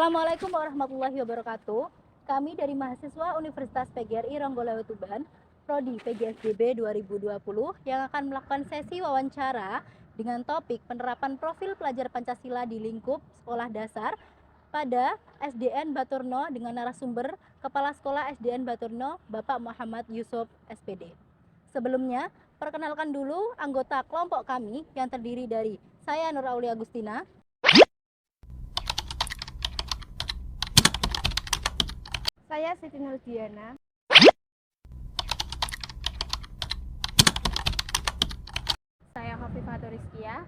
Assalamualaikum warahmatullahi wabarakatuh. Kami dari mahasiswa Universitas PGRI Ronggolawe Tuban, Prodi PGSDB 2020 yang akan melakukan sesi wawancara dengan topik penerapan profil pelajar Pancasila di lingkup sekolah dasar pada SDN Baturno dengan narasumber Kepala Sekolah SDN Baturno Bapak Muhammad Yusuf SPD. Sebelumnya, perkenalkan dulu anggota kelompok kami yang terdiri dari saya Nur Aulia Agustina. Saya Siti Nurdiana. Saya Hofifatul Rizkia.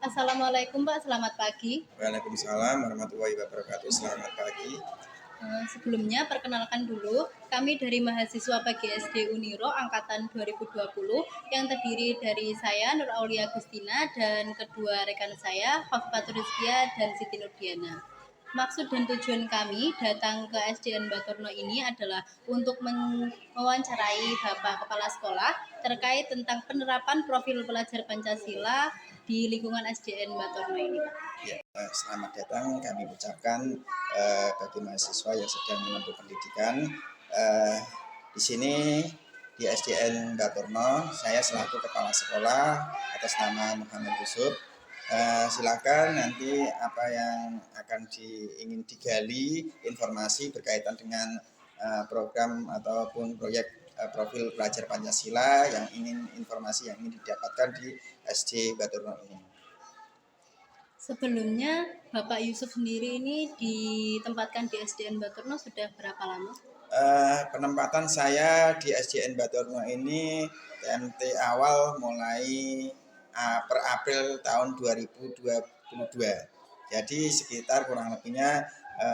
Assalamualaikum Pak, selamat pagi. Waalaikumsalam warahmatullahi wabarakatuh. Selamat pagi. Sebelumnya perkenalkan dulu, kami dari mahasiswa PGSD Uniro angkatan 2020 yang terdiri dari saya Nur Aulia Agustina dan kedua rekan saya Hofifatul Rizkia dan Siti Nurdiana. Maksud dan tujuan kami datang ke SDN Baturno ini adalah untuk mewawancarai Bapak Kepala Sekolah terkait tentang penerapan profil pelajar Pancasila di lingkungan SDN Baturno ini. Ya, selamat datang kami ucapkan bagi mahasiswa yang sedang menempuh pendidikan di sini di SDN Baturno. Saya selaku kepala sekolah atas nama Muhammad Yusuf. Silakan nanti apa yang akan ingin digali informasi berkaitan dengan program ataupun proyek profil pelajar Pancasila yang informasi yang ingin didapatkan di SD Baturno ini. Sebelumnya Bapak Yusuf sendiri ini ditempatkan di SDN Baturno sudah berapa lama? Penempatan saya di SDN Baturno ini TMT awal mulai per April tahun 2022. Jadi sekitar kurang lebihnya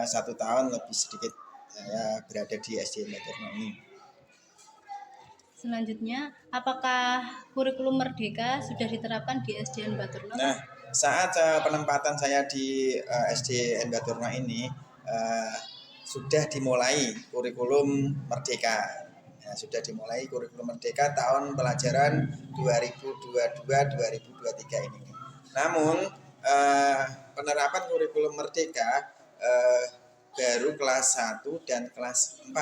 1 tahun lebih sedikit saya berada di SDN Baturno ini. Selanjutnya, apakah kurikulum Merdeka sudah diterapkan di SDN Baturno? Nah, saat penempatan saya di SDN Baturno ini sudah dimulai kurikulum Merdeka. Nah, sudah dimulai kurikulum Merdeka tahun pelajaran 2022-2023 ini. Namun penerapan kurikulum Merdeka baru kelas 1 dan kelas 4.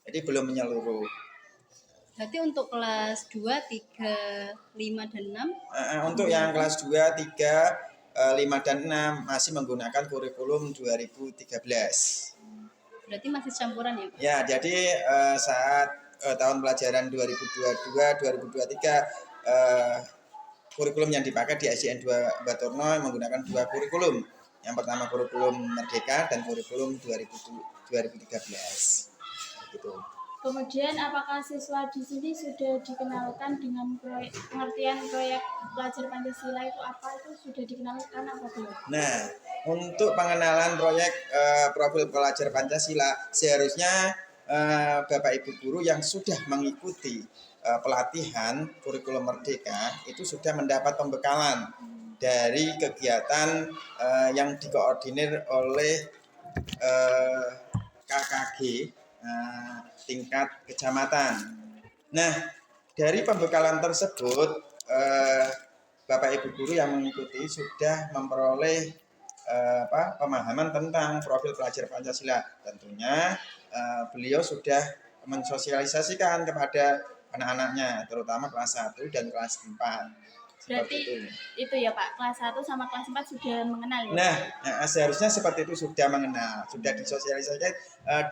Jadi belum menyeluruh. Berarti untuk kelas 2, 3, 5, dan 6? Untuk yang kelas 2, 3, 5, dan 6 masih menggunakan kurikulum 2013. Berarti masih campuran ya? Ya, jadi saat tahun pelajaran 2022-2023 kurikulum yang dipakai di SDN 2 Baturno menggunakan 2 kurikulum. Yang pertama kurikulum Merdeka dan kurikulum 2013. Gitu. Kemudian apakah siswa di sini sudah dikenalkan dengan pengertian proyek pelajar Pancasila itu apa, itu sudah dikenalkan apa belum? Nah, untuk pengenalan proyek profil pelajar Pancasila seharusnya Bapak Ibu guru yang sudah mengikuti pelatihan kurikulum Merdeka itu sudah mendapat pembekalan dari kegiatan yang dikoordinir oleh KKG tingkat kecamatan. Nah, dari pembekalan tersebut Bapak Ibu guru yang mengikuti sudah memperoleh pemahaman tentang profil pelajar Pancasila. Tentunya beliau sudah mensosialisasikan kepada anak-anaknya, terutama kelas 1 dan kelas 4. Berarti itu ya Pak, kelas 1 sama kelas 4 sudah mengenal ya? Nah, seharusnya seperti itu, sudah mengenal, sudah disosialisasikan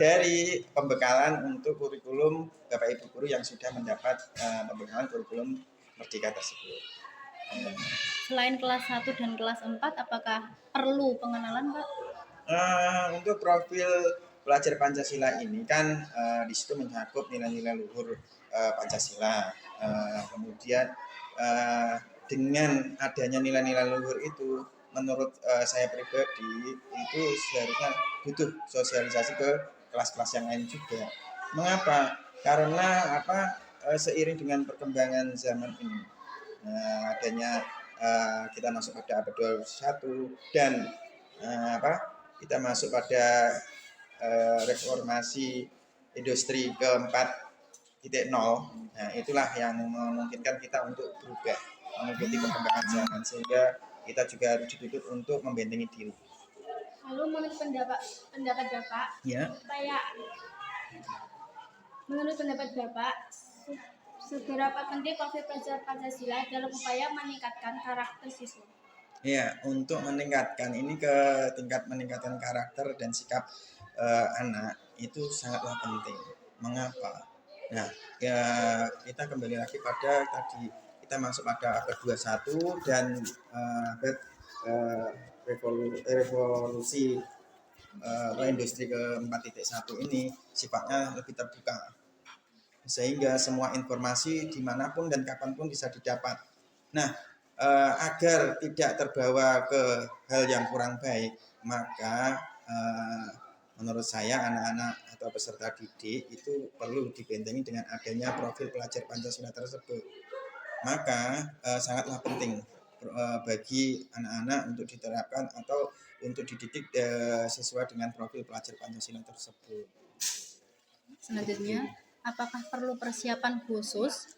dari pembekalan untuk kurikulum Bapak Ibu guru yang sudah mendapat pembekalan kurikulum Merdeka tersebut. Selain kelas 1 dan kelas 4, apakah perlu pengenalan Pak? Untuk profil pelajar Pancasila ini kan di situ mencakup nilai-nilai luhur Pancasila. Kemudian dengan adanya nilai-nilai luhur itu, menurut saya pribadi itu seharusnya butuh sosialisasi ke kelas-kelas yang lain juga. Mengapa? Karena seiring dengan perkembangan zaman ini, adanya kita masuk pada abad 21 dan kita masuk pada reformasi industri ke-4.0. Nah, itulah yang memungkinkan kita untuk berubah mengikuti perkembangan zaman, sehingga kita juga harus dituntut untuk membentengi diri. Lalu menurut pendapat Bapak, Ya. Menurut pendapat Bapak, seberapa penting profil pelajar Pancasila dalam upaya meningkatkan karakter siswa? Ya, untuk meningkatkan ini ke tingkat meningkatkan karakter dan sikap anak itu sangatlah penting. Mengapa? Nah, ya, kita kembali lagi pada tadi, kita masuk pada abad 21 dan abad revolusi industri ke-4.1 ini sifatnya lebih terbuka, sehingga semua informasi dimanapun dan kapanpun bisa didapat. Nah, agar tidak terbawa ke hal yang kurang baik, maka menurut saya anak-anak atau peserta didik itu perlu dibentengi dengan adanya profil pelajar Pancasila tersebut. Maka sangatlah penting bagi anak-anak untuk diterapkan atau untuk dididik sesuai dengan profil pelajar Pancasila tersebut. Selanjutnya, apakah perlu persiapan khusus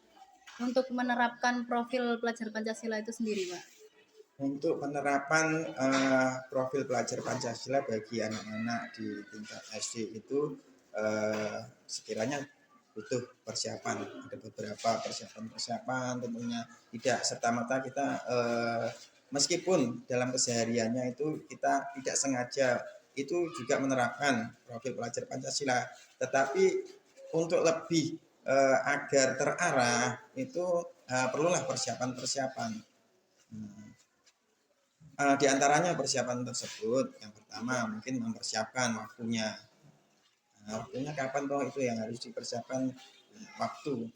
untuk menerapkan profil pelajar Pancasila itu sendiri, Pak? Untuk penerapan profil pelajar Pancasila bagi anak-anak di tingkat SD itu sekiranya butuh persiapan. Ada beberapa persiapan tentunya, tidak serta-merta kita meskipun dalam kesehariannya itu kita tidak sengaja itu juga menerapkan profil pelajar Pancasila, tetapi untuk lebih agar terarah itu perlulah persiapan-persiapan. Di antaranya persiapan tersebut, yang pertama mungkin mempersiapkan waktunya. Waktunya kapan toh itu yang harus dipersiapkan, waktu.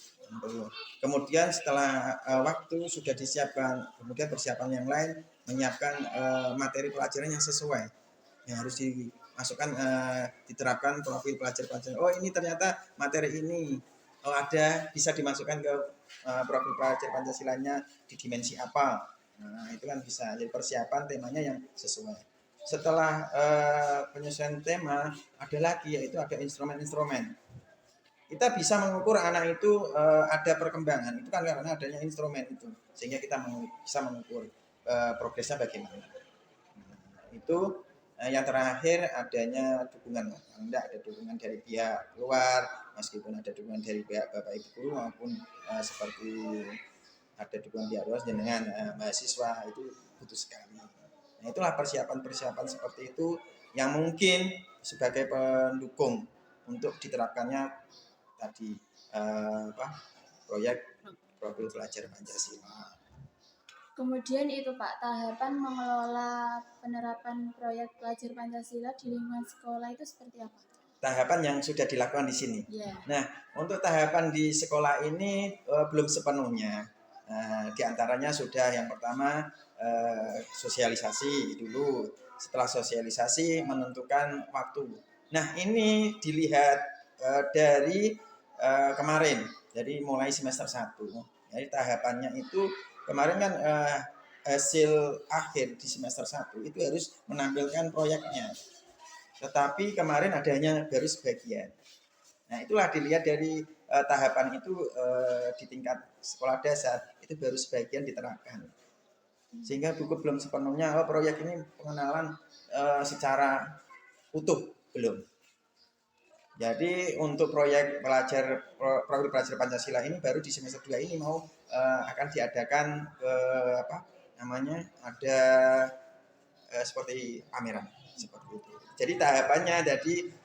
Kemudian setelah waktu sudah disiapkan, kemudian persiapan yang lain menyiapkan materi pelajaran yang sesuai, yang harus dimasukkan, diterapkan profil pelajar-pelajar. Oh, ini ternyata materi ini, oh ada, bisa dimasukkan ke profil pelajar Pancasilanya di dimensi apa. Nah, itu kan bisa jadi persiapan temanya yang sesuai. Setelah penyesuaian tema, ada lagi yaitu ada instrumen-instrumen. Kita bisa mengukur anak itu ada perkembangan, itu kan karena adanya instrumen itu, sehingga kita bisa mengukur progresnya bagaimana. Itu yang terakhir adanya dukungan, tidak ada dukungan dari pihak luar, meskipun ada dukungan dari pihak Bapak Ibu guru maupun seperti ada dukungan pihak luar dengan mahasiswa, itu butuh sekali. Nah, itulah persiapan-persiapan seperti itu yang mungkin sebagai pendukung untuk diterapkannya tadi proyek profil pelajar Pancasila. Kemudian itu Pak, tahapan mengelola penerapan proyek pelajar Pancasila di lingkungan sekolah itu seperti apa? Tahapan yang sudah dilakukan di sini. Yeah. Nah, untuk tahapan di sekolah ini belum sepenuhnya. Di antaranya sudah yang pertama sosialisasi dulu. Setelah sosialisasi menentukan waktu. Nah, ini dilihat dari kemarin. Jadi mulai semester 1. Jadi tahapannya itu kemarin kan hasil akhir di semester 1 itu harus menampilkan proyeknya. Tetapi kemarin adanya baru sebagian. Nah, itulah dilihat dari tahapan itu di tingkat sekolah dasar itu baru sebagian diterapkan. Sehingga buku belum sepenuhnya proyek ini pengenalan secara utuh belum. Jadi untuk proyek profil pelajar Pancasila ini baru di semester 2 ini mau akan diadakan ada seperti pameran seperti itu. Jadi tahapannya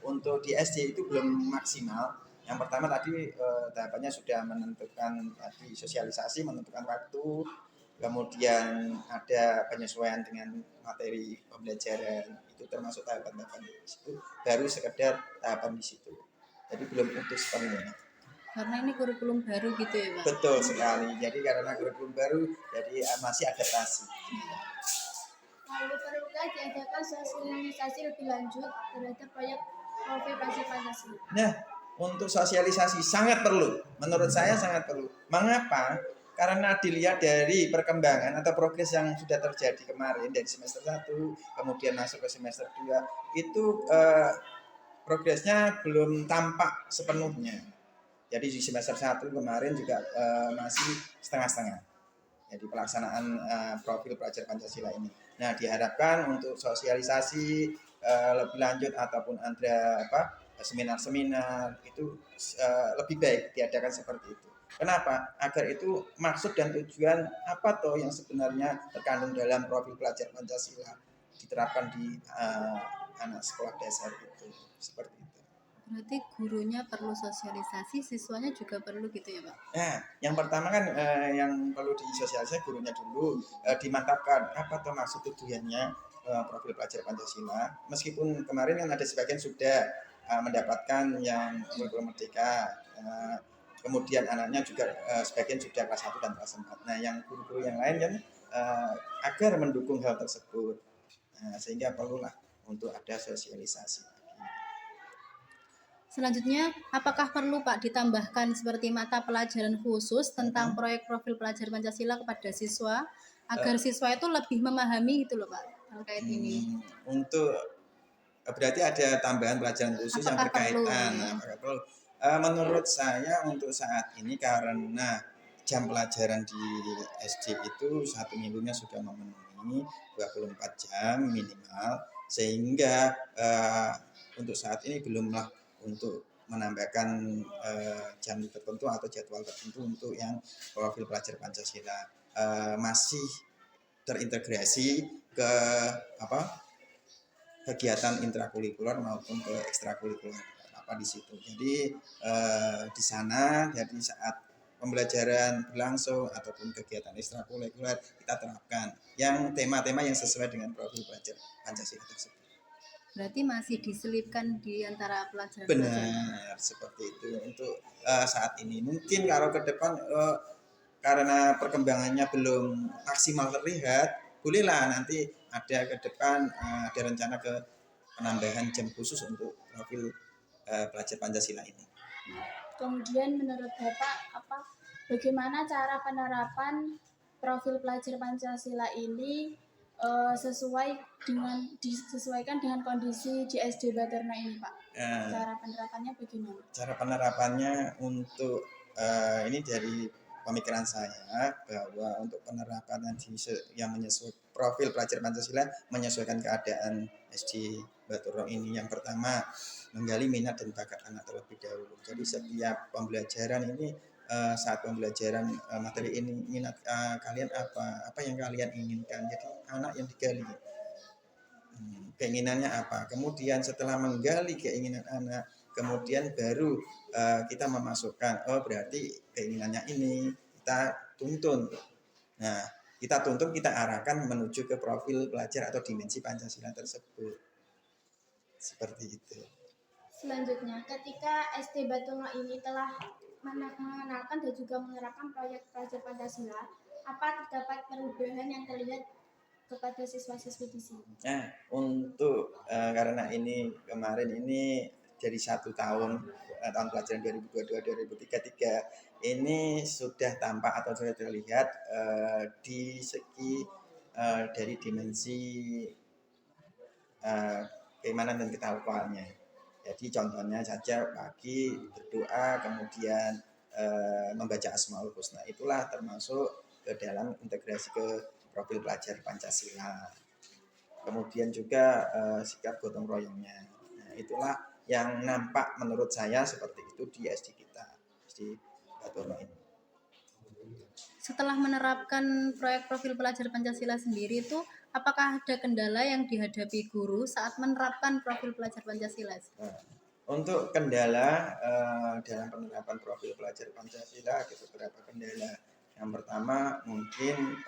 untuk di SD itu belum maksimal. Yang pertama tadi tahapannya sudah menentukan tadi sosialisasi, menentukan waktu, kemudian ada penyesuaian dengan materi pembelajaran, itu termasuk tahapan-tahapan di situ. Baru sekedar tahapan di situ. Jadi belum utuh sepenuhnya. Karena ini kurikulum baru gitu ya, Pak? Betul sekali. Jadi karena kurikulum baru, jadi masih adaptasi. Lalu perlukah diadakan sosialisasi lebih lanjut terhadap proyek profil pelajar Pancasila? Nah, untuk sosialisasi sangat perlu. Menurut saya sangat perlu. Mengapa? karena dilihat dari perkembangan atau progres yang sudah terjadi kemarin dari semester 1 kemudian masuk ke semester 2 itu progresnya belum tampak sepenuhnya. Jadi di semester 1 kemarin juga masih setengah-setengah. Jadi pelaksanaan profil pelajar Pancasila ini. Nah, diharapkan untuk sosialisasi lebih lanjut ataupun ada seminar-seminar itu lebih baik diadakan seperti itu. Kenapa? Agar itu maksud dan tujuan apa toh yang sebenarnya terkandung dalam profil pelajar Pancasila diterapkan di anak sekolah dasar itu seperti itu. Berarti gurunya perlu sosialisasi, siswanya juga perlu gitu ya Pak? Nah, yang pertama kan yang perlu disosialisasi gurunya dulu, dimantapkan apa tuh maksud tujuannya profil pelajar Pancasila. Meskipun kemarin kan ada sebagian sudah mendapatkan yang kurikulum merdeka, kemudian anaknya juga sebagian sudah kelas 1 dan kelas 4. Nah, yang guru-guru yang lain kan agar mendukung hal tersebut, sehingga perlulah untuk ada sosialisasi. Selanjutnya, apakah perlu Pak ditambahkan seperti mata pelajaran khusus tentang proyek profil pelajar Pancasila kepada siswa agar siswa itu lebih memahami gitu loh Pak terkait ini? Untuk berarti ada tambahan pelajaran khusus yang Apakah berkaitan. perlu? Apakah perlu? Menurut saya untuk saat ini karena jam pelajaran di SD itu satu minggunya sudah memenuhi 24 jam minimal, sehingga untuk saat ini belumlah untuk menambahkan jam tertentu atau jadwal tertentu untuk yang profil pelajar Pancasila. Masih terintegrasi ke kegiatan intrakurikuler maupun ke ekstrakurikuler di situ. Jadi di sana jadi saat pembelajaran berlangsung ataupun kegiatan ekstrakurikuler kita terapkan yang tema-tema yang sesuai dengan profil pelajar Pancasila tersebut. Berarti masih diselipkan di antara pelajaran. Benar, seperti itu untuk saat ini. Mungkin kalau ke depan karena perkembangannya belum maksimal terlihat, bolehlah nanti ada ke depan ada rencana ke penambahan jam khusus untuk profil pelajar Pancasila ini. Kemudian menurut Bapak bagaimana cara penerapan profil pelajar Pancasila ini disesuaikan dengan kondisi di SD Baterna ini Pak? Cara penerapannya bagaimana? Cara penerapannya untuk ini dari pemikiran saya bahwa untuk penerapan yang menyesuaikan profil pelajar Pancasila menyesuaikan keadaan SD Baturno ini, yang pertama menggali minat dan bakat anak terlebih dahulu. Jadi setiap pembelajaran ini saat pembelajaran materi ini minat kalian apa yang kalian inginkan, jadi anak yang digali keinginannya apa, kemudian setelah menggali keinginan anak kemudian baru kita memasukkan berarti keinginannya ini kita tuntun. Nah, kita tuntun, kita arahkan menuju ke profil pelajar atau dimensi Pancasila tersebut. Seperti itu. Selanjutnya, ketika SD Baturno ini telah mengenalkan dan juga menerapkan proyek pelajar Pancasila, apa terdapat perubahan yang terlihat kepada siswa-siswi di sini? Nah, untuk karena ini kemarin ini jadi 1 tahun pelajaran 2022-2033 ini sudah tampak atau sudah terlihat di segi dari dimensi keimanan dan ketakwanya. Jadi contohnya saja pagi berdoa kemudian membaca Asmaul Husna, itulah termasuk ke dalam integrasi ke profil pelajar Pancasila. Kemudian juga sikap gotong royongnya. Nah, itulah yang nampak menurut saya seperti itu di SD kita, SD Baturno ini. Setelah menerapkan proyek profil pelajar Pancasila sendiri itu, apakah ada kendala yang dihadapi guru saat menerapkan profil pelajar Pancasila? Nah, untuk kendala dalam penerapan profil pelajar Pancasila ada beberapa kendala. Yang pertama mungkin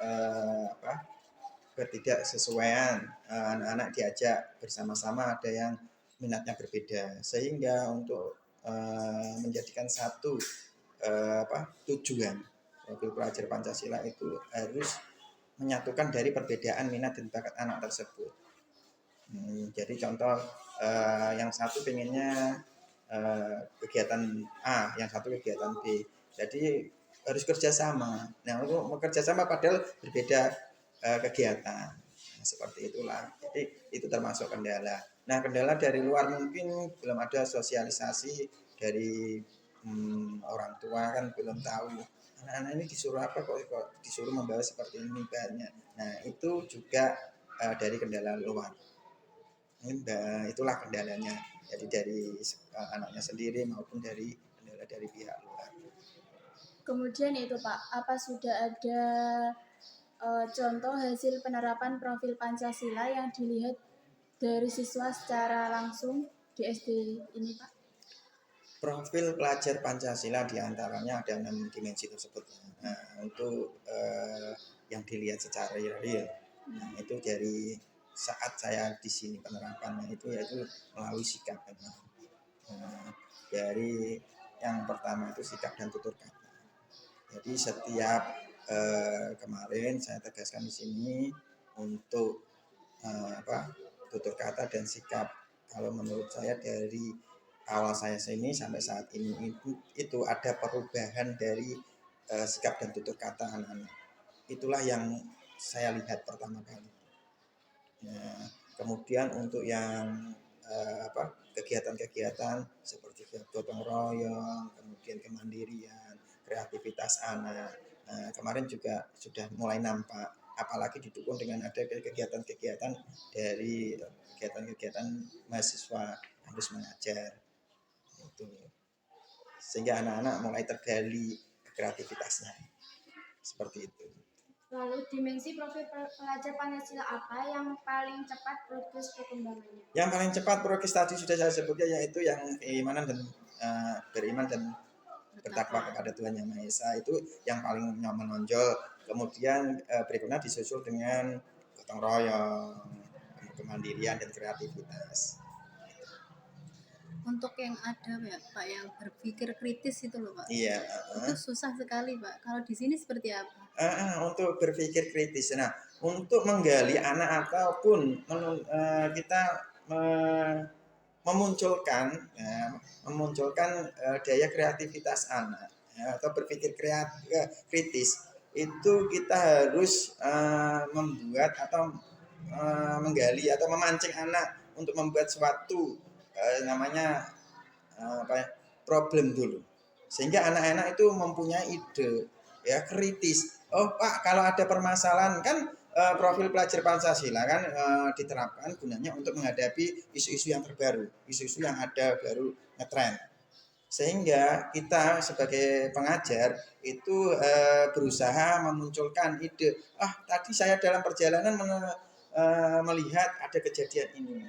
ketidaksesuaian, anak-anak diajak bersama-sama ada yang minatnya berbeda, sehingga untuk menjadikan satu tujuan profil pelajar Pancasila itu harus menyatukan dari perbedaan minat dan bakat anak tersebut. Jadi contoh yang satu pengennya kegiatan A, yang satu kegiatan B. Jadi harus kerjasama. Nah, untuk bekerja sama padahal berbeda kegiatan. Nah, seperti itulah. Jadi itu termasuk kendala. Nah, kendala dari luar mungkin belum ada sosialisasi dari orang tua, kan belum tahu anak-anak ini disuruh apa kok disuruh membawa seperti ini banyak. Nah, itu juga dari kendala luar. Itulah kendalanya. Jadi dari anaknya sendiri maupun dari kendala dari pihak luar. Kemudian itu Pak, apa sudah ada contoh hasil penerapan profil Pancasila yang dilihat dari siswa secara langsung di SD ini Pak? Profil pelajar Pancasila diantaranya ada 6 dimensi tersebut. Nah, untuk yang dilihat secara real, nah, itu dari saat saya di sini penerapannya itu yaitu melalui sikap. Nah, dari yang pertama itu sikap dan tutur kata. Jadi setiap kemarin saya tegaskan di sini untuk tutur kata dan sikap. Kalau menurut saya dari awal saya sini sampai saat ini itu ada perubahan dari sikap dan tutur kata anak-anak. Itulah yang saya lihat pertama kali. Nah, kemudian untuk yang kegiatan-kegiatan seperti gotong royong, kemudian kemandirian, kreativitas anak. Nah, kemarin juga sudah mulai nampak, apalagi didukung dengan ada kegiatan-kegiatan dari kegiatan-kegiatan mahasiswa harus mengajar itu, sehingga anak-anak mulai tergali kreativitasnya seperti itu. Lalu dimensi profil pelajar Pancasila apa yang paling cepat progres perkembangannya? Yang paling cepat progres tadi sudah saya sebutkan, yaitu yang keimanan dan beriman dan bertakwa kepada Tuhan Yang Maha Esa, itu yang paling menonjol. Kemudian berikutnya disusul dengan gotong royong, kemandirian dan kreativitas. Untuk yang ada ya Pak yang berpikir kritis itu loh Pak. Iya. Itu susah sekali Pak. Kalau di sini seperti apa? Untuk berpikir kritis. Nah, untuk menggali anak ataupun kita memunculkan daya kreativitas anak atau berpikir kritis, itu kita harus membuat atau menggali atau memancing anak untuk membuat suatu namanya problem dulu, sehingga anak-anak itu mempunyai ide ya kritis. Oh Pak, kalau ada permasalahan kan profil pelajar Pancasila kan diterapkan gunanya untuk menghadapi isu-isu yang terbaru, isu-isu yang ada baru ngetren, sehingga kita sebagai pengajar itu berusaha memunculkan ide. Tadi saya dalam perjalanan melihat ada kejadian ini.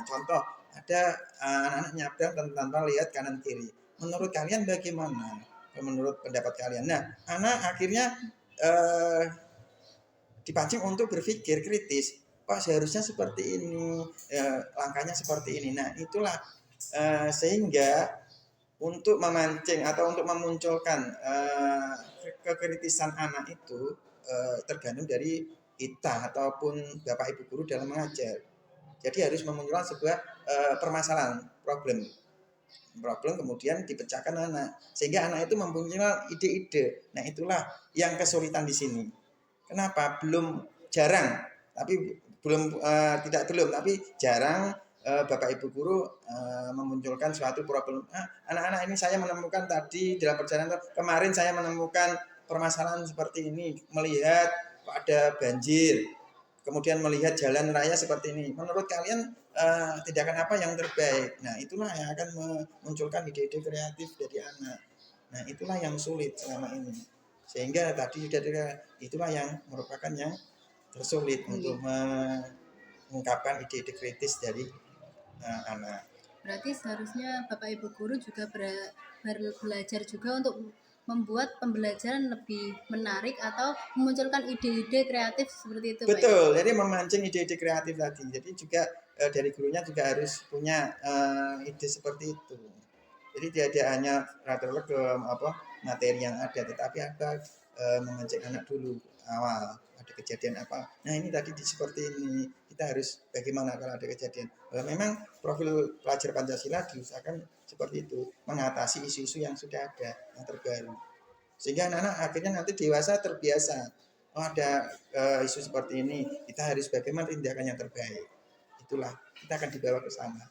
Contoh, ada anak-anak nyabrang tanpa lihat kanan kiri. Menurut kalian bagaimana? Menurut pendapat kalian. Nah, anak akhirnya dipancing untuk berpikir kritis. Pak, seharusnya seperti ini, langkahnya seperti ini. Nah, itulah sehingga untuk memancing atau untuk memunculkan kekritisan anak itu tergantung dari kita ataupun Bapak Ibu guru dalam mengajar. Jadi harus memunculkan sebuah permasalahan, problem kemudian dipecahkan anak, sehingga anak itu mempunyai ide-ide. Nah, itulah yang kesulitan di sini. Kenapa? Jarang Bapak Ibu guru memunculkan suatu problem. Anak-anak ini saya menemukan tadi dalam perjalanan kemarin, saya menemukan permasalahan seperti ini, melihat ada banjir, kemudian melihat jalan raya seperti ini. Menurut kalian tindakan apa yang terbaik? Nah, itulah yang akan memunculkan ide-ide kreatif dari anak. Nah, itulah yang sulit selama ini. Sehingga tadi itulah yang merupakan yang tersulit untuk mengungkapkan ide-ide kritis dari anak. Berarti seharusnya Bapak Ibu guru juga belajar juga untuk membuat pembelajaran lebih menarik atau memunculkan ide-ide kreatif seperti itu. Betul, jadi memancing ide-ide kreatif tadi. Jadi juga dari gurunya juga harus punya ide seperti itu. Jadi tidak hanya rata-rata ke materi yang ada, tetapi ada memancing anak dulu awal, ada kejadian apa. Nah, ini tadi seperti ini, kita harus bagaimana kalau ada kejadian. Memang profil pelajar Pancasila diusahakan seperti itu, mengatasi isu-isu yang sudah ada, yang terbaru. Sehingga anak-anak akhirnya nanti dewasa terbiasa. Oh ada isu seperti ini, kita harus bagaimana tindakan yang terbaik. Itulah, kita akan dibawa ke sana.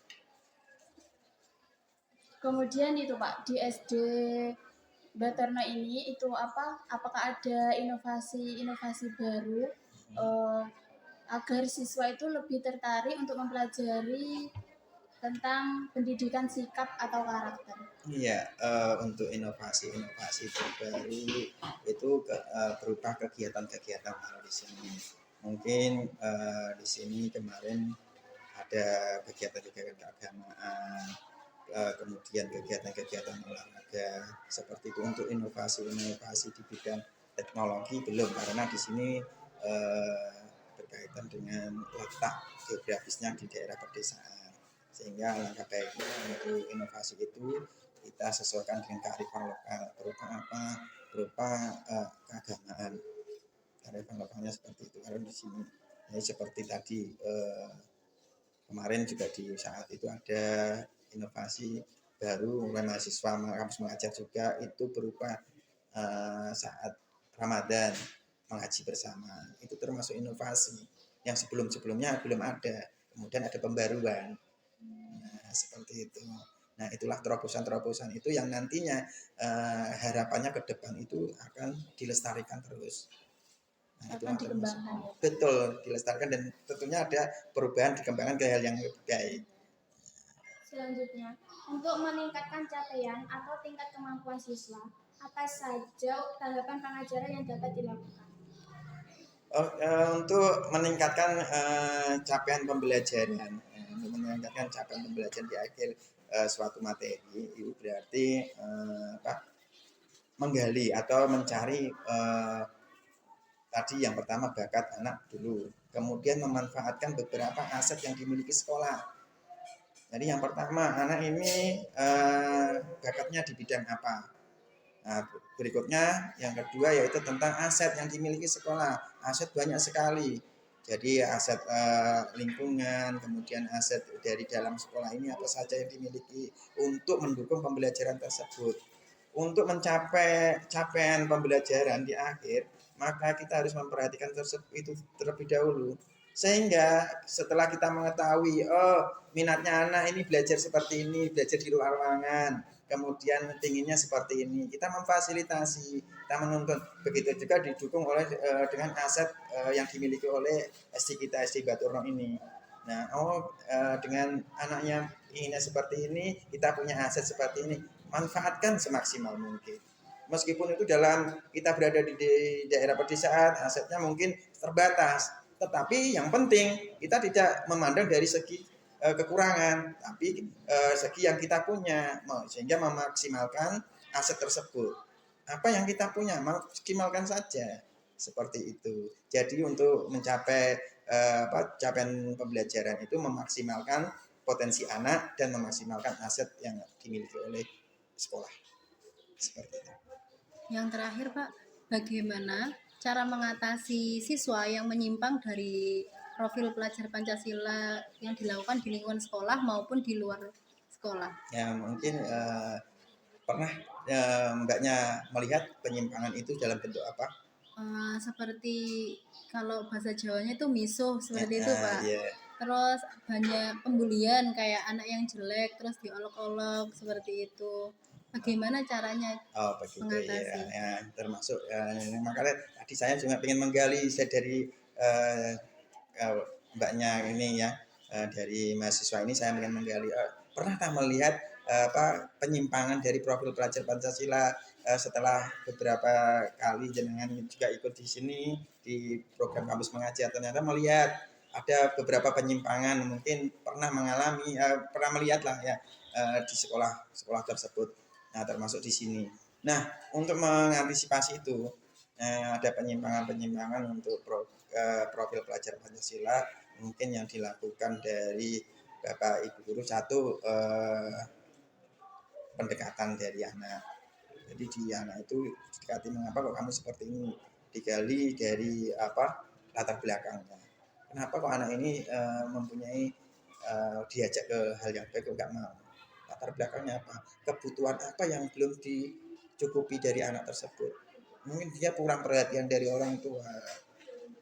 Kemudian itu Pak, di SD Baterna ini itu apa? Apakah ada inovasi-inovasi baru agar siswa itu lebih tertarik untuk mempelajari tentang pendidikan sikap atau karakter? Iya, untuk inovasi-inovasi terbaru itu berupa kegiatan-kegiatan kalau di sini. Mungkin di sini kemarin ada kegiatan-kegiatan keagamaan, kemudian kegiatan-kegiatan olahraga seperti itu. Untuk inovasi-inovasi di bidang teknologi belum, karena di sini berkaitan dengan letak geografisnya di daerah pedesaan, sehingga langkah baiknya untuk inovasi itu kita sesuaikan dengan kearifan lokal. Berupa apa? Berupa keagamaan. Kearifan lokalnya seperti itu. Kalau di sini ya seperti tadi kemarin juga di saat itu ada inovasi baru oleh mahasiswa kampus mengajar juga, itu berupa saat Ramadan mengaji bersama. Itu termasuk inovasi yang sebelum-sebelumnya belum ada. Kemudian ada pembaruan. Nah, seperti itu. Nah, itulah terobosan-terobosan itu yang nantinya harapannya ke depan itu akan dilestarikan terus. Nah, Akan itulah termasuk. dikembangkan ya. Betul, dilestarikan dan tentunya ada perubahan dikembangkan ke hal yang lebih baik. Selanjutnya, untuk meningkatkan capaian atau tingkat kemampuan siswa, apa saja tahapan pengajaran yang dapat dilakukan? Untuk meningkatkan capaian pembelajaran, untuk meningkatkan capaian pembelajaran di akhir suatu materi itu berarti menggali atau mencari tadi yang pertama bakat anak dulu, kemudian memanfaatkan beberapa aset yang dimiliki sekolah. Jadi yang pertama, anak ini bakatnya di bidang apa. Nah, berikutnya yang kedua yaitu tentang aset yang dimiliki sekolah. Aset banyak sekali. Jadi aset lingkungan, kemudian aset dari dalam sekolah ini apa saja yang dimiliki untuk mendukung pembelajaran tersebut. Untuk mencapai capaian pembelajaran di akhir, maka kita harus memperhatikan itu terlebih dahulu. Sehingga setelah kita mengetahui, oh minatnya anak ini belajar seperti ini, belajar di luar ruangan, kemudian pinginnya seperti ini, kita memfasilitasi, kita menuntut. Begitu juga didukung oleh dengan aset yang dimiliki oleh SD kita, SD Baturno ini. Nah, dengan anaknya inginnya seperti ini, kita punya aset seperti ini, manfaatkan semaksimal mungkin. Meskipun itu dalam kita berada di daerah pedesaan, asetnya mungkin terbatas, tetapi yang penting kita tidak memandang dari segi kekurangan, tapi segi yang kita punya, sehingga memaksimalkan aset tersebut. Apa yang kita punya, maksimalkan saja, seperti itu. Jadi untuk mencapai capaian pembelajaran itu memaksimalkan potensi anak dan memaksimalkan aset yang dimiliki oleh sekolah, seperti itu. Yang terakhir Pak, bagaimana cara mengatasi siswa yang menyimpang dari profil pelajar Pancasila yang dilakukan di lingkungan sekolah maupun di luar sekolah? Ya mungkin pernah mbaknya melihat penyimpangan itu dalam bentuk apa? Seperti kalau bahasa Jawanya itu misuh seperti itu Pak. Ya. Terus banyak pembulian kayak anak yang jelek terus diolok-olok seperti itu. Bagaimana caranya Oh begitu mengatasi? ya, termasuk makanya tadi saya juga ingin menggali dari mbaknya ini ya, dari mahasiswa ini saya ingin menggali, pernahkah melihat penyimpangan dari profil pelajar Pancasila setelah beberapa kali jenengan juga ikut di sini di program kampus mengajar, ternyata melihat ada beberapa penyimpangan, mungkin pernah mengalami pernah melihat lah ya di sekolah tersebut. Nah, termasuk di sini. Nah, untuk mengantisipasi itu ada penyimpangan-penyimpangan untuk profil pelajar Pancasila, mungkin yang dilakukan dari Bapak Ibu guru, satu pendekatan dari anak. Jadi di anak itu dikati, mengapa kok kamu seperti ini, digali dari apa latar belakangnya. Kenapa kok anak ini mempunyai diajak ke hal yang baik kok nggak mau. Latar belakangnya apa? Kebutuhan apa yang belum cukupi dari anak tersebut. Mungkin dia kurang perhatian dari orang tua,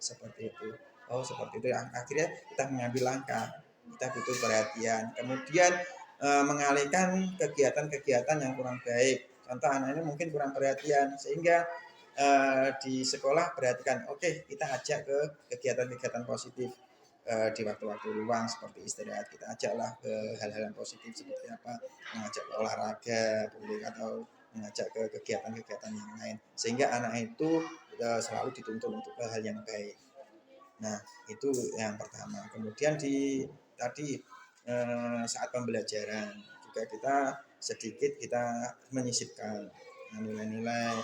seperti itu. Oh seperti itu, akhirnya kita mengambil langkah, kita butuh perhatian, kemudian mengalihkan kegiatan-kegiatan yang kurang baik. Contoh anak ini mungkin kurang perhatian, sehingga di sekolah perhatikan, oke, kita ajak ke kegiatan-kegiatan positif di waktu-waktu luang seperti istirahat, kita ajaklah ke hal-hal yang positif seperti apa, mengajak ke olahraga boleh, atau mengajak ke kegiatan-kegiatan yang lain, sehingga anak itu selalu dituntut untuk hal yang baik. Nah itu yang pertama. Kemudian tadi saat pembelajaran juga kita sedikit menyisipkan nilai-nilai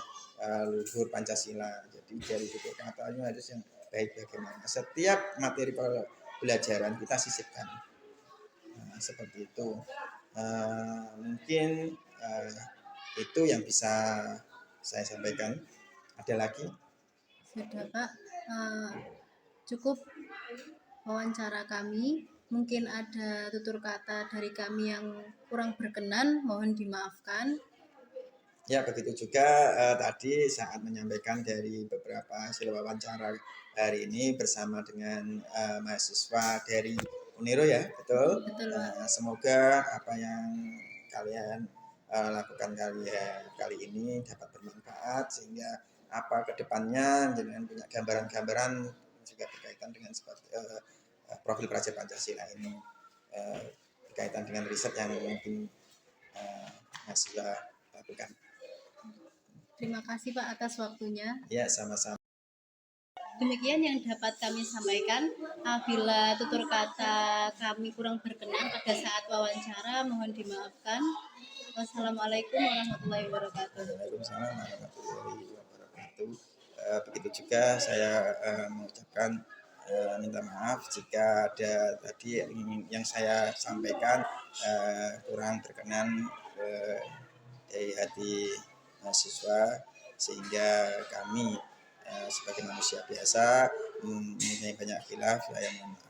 luhur Pancasila. Jadi dari tutur katanya harus yang baik bagaimana. Setiap materi pelajaran kita sisipkan. Nah, seperti itu. Mungkin itu yang bisa saya sampaikan. Ada lagi? Sudah Pak, cukup wawancara kami. Mungkin ada tutur kata dari kami yang kurang berkenan, mohon dimaafkan. Ya begitu juga tadi saat menyampaikan dari beberapa hasil wawancara hari ini bersama dengan mahasiswa dari Uniro ya, betul? Betul Pak. Semoga apa yang kalian lakukan kali ini dapat bermanfaat, sehingga apa kedepannya dengan punya gambaran-gambaran juga berkaitan dengan seperti profil Praja Pancasila ini, berkaitan dengan riset yang mungkin mahasiswa lakukan. Terima kasih Pak atas waktunya. Ya, sama-sama. Demikian yang dapat kami sampaikan. Apabila tutur kata kami kurang berkenan pada saat wawancara, mohon dimaafkan. Wassalamualaikum warahmatullahi wabarakatuh. Waalaikumsalam warahmatullahi wabarakatuh. Begitu juga saya mengucapkan minta maaf jika ada tadi yang saya sampaikan kurang berkenan dari hati mahasiswa, sehingga kami sebagai manusia biasa mempunyai banyak khilaf, saya mohon maaf.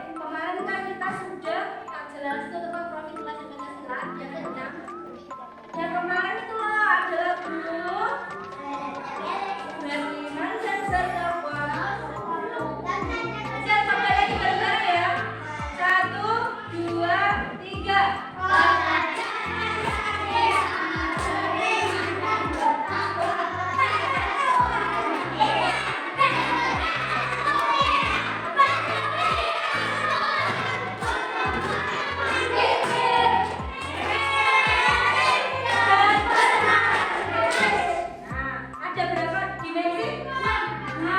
Kemarin kan kita sudah jelas tuh tentang profil Praja Pancasila yang keenam. Dan kemarin itu loh ada guru beriman dan bertakwa. Saya sampai lagi bareng ya. 1, 2, 3. Ada berapa dimensi? 6.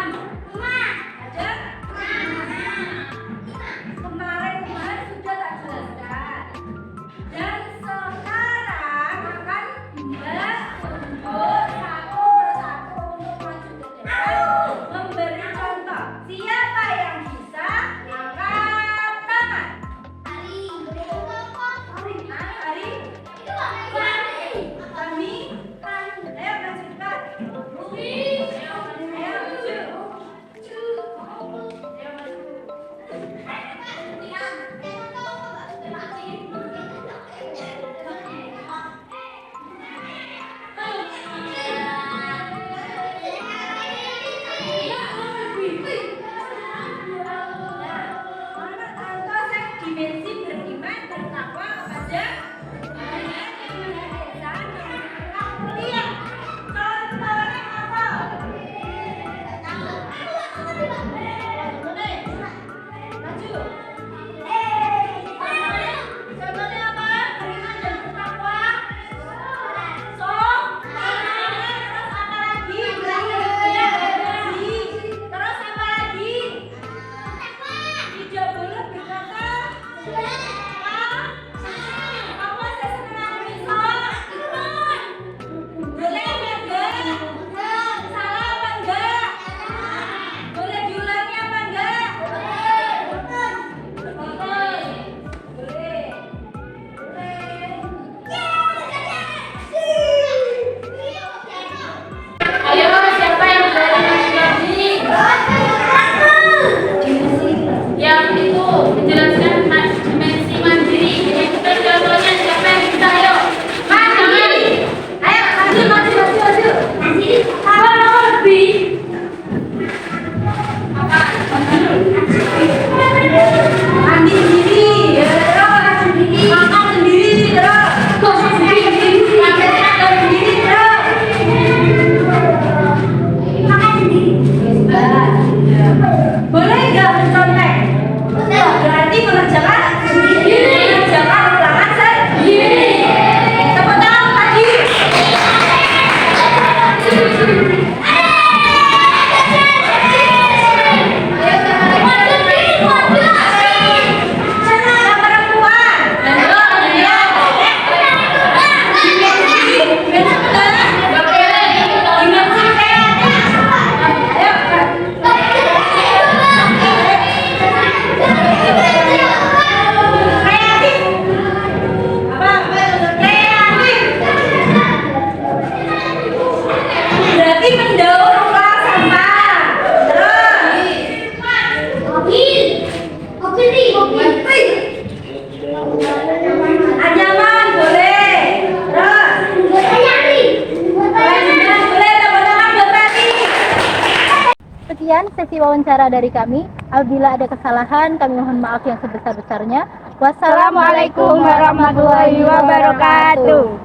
sekian sesi wawancara dari kami. Apabila ada kesalahan, kami mohon maaf yang sebesar-besarnya. Wassalamualaikum warahmatullahi wabarakatuh.